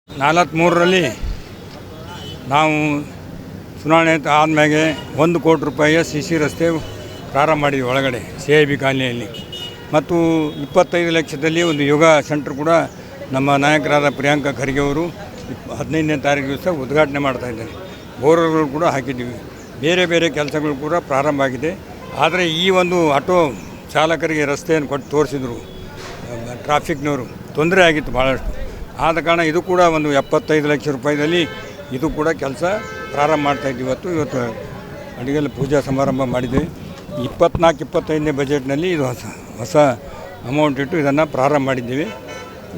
43ರಲ್ಲಿ ನಾವು ಚುನಾವಣೆ ಆದಮೇಲೆ 1 ಕೋಟಿ ರೂಪಾಯಿಯ ಸಿ ರಸ್ತೆ ಪ್ರಾರಂಭ ಮಾಡಿದ್ವಿ ಒಳಗಡೆ CIB ಕಾಲನಿಯಲ್ಲಿ. ಮತ್ತು 25 ಲಕ್ಷದಲ್ಲಿ ಒಂದು ಯೋಗ ಸೆಂಟ್ರ್ ಕೂಡ ನಮ್ಮ ನಾಯಕರಾದ ಪ್ರಿಯಾಂಕಾ ಖರ್ಗೆ ಅವರು 15ನೇ ತಾರೀಕು ದಿವಸ ಉದ್ಘಾಟನೆ ಮಾಡ್ತಾಯಿದ್ದಾರೆ. ಬೋರ್ಗಳು ಕೂಡ ಹಾಕಿದ್ದೀವಿ. ಬೇರೆ ಬೇರೆ ಕೆಲಸಗಳು ಕೂಡ ಪ್ರಾರಂಭ ಆಗಿದೆ. ಆದರೆ ಈ ಒಂದು ಆಟೋ ಚಾಲಕರಿಗೆ ರಸ್ತೆಯನ್ನು ಕೊಟ್ಟು ತೋರಿಸಿದರು, ಟ್ರಾಫಿಕ್ನವರು ತೊಂದರೆ ಆಗಿತ್ತು ಭಾಳಷ್ಟು. ಆದ ಕಾರಣ ಇದು ಕೂಡ ಒಂದು 75 ಲಕ್ಷ ರೂಪಾಯಿದಲ್ಲಿ ಇದು ಕೂಡ ಕೆಲಸ ಪ್ರಾರಂಭ ಮಾಡ್ತಾಯಿದ್ವಿ. ಇವತ್ತು ಅಡಿಗೆಲ್ಲ ಪೂಜಾ ಸಮಾರಂಭ ಮಾಡಿದ್ವಿ. 24-25ನೇ ಬಜೆಟ್ನಲ್ಲಿ ಇದು ಹೊಸ ಅಮೌಂಟ್ ಇಟ್ಟು ಇದನ್ನು ಪ್ರಾರಂಭ ಮಾಡಿದ್ದೀವಿ.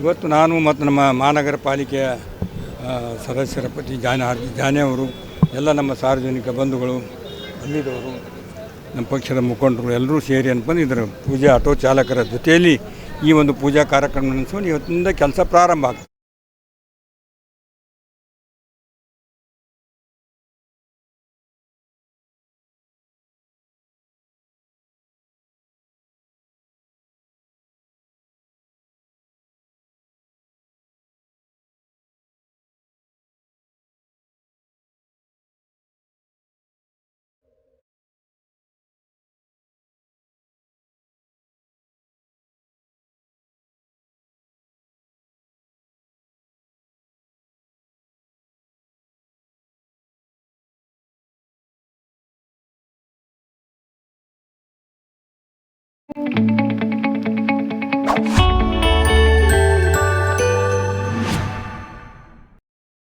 ಇವತ್ತು ನಾನು ಮತ್ತು ನಮ್ಮ ಮಹಾನಗರ ಪಾಲಿಕೆಯ ಸದಸ್ಯರ ಪತಿ ಜಾನೆ ಅವರು, ಎಲ್ಲ ನಮ್ಮ ಸಾರ್ವಜನಿಕ ಬಂಧುಗಳು, ಅಲ್ಲಿದವರು, ನಮ್ಮ ಪಕ್ಷದ ಮುಖಂಡರು ಎಲ್ಲರೂ ಸೇರಿ ಅನ್ಕೊಂಡು ಇದರ ಪೂಜಾ ಆಟೋ ಚಾಲಕರ ಜೊತೆಯಲ್ಲಿ ಈ ಒಂದು ಪೂಜಾ ಕಾರ್ಯಕ್ರಮ ನಡೆಸ್ಕೊಂಡು ಇವತ್ತಿನಿಂದ ಕೆಲಸ ಪ್ರಾರಂಭ ಆಗ್ತದೆ.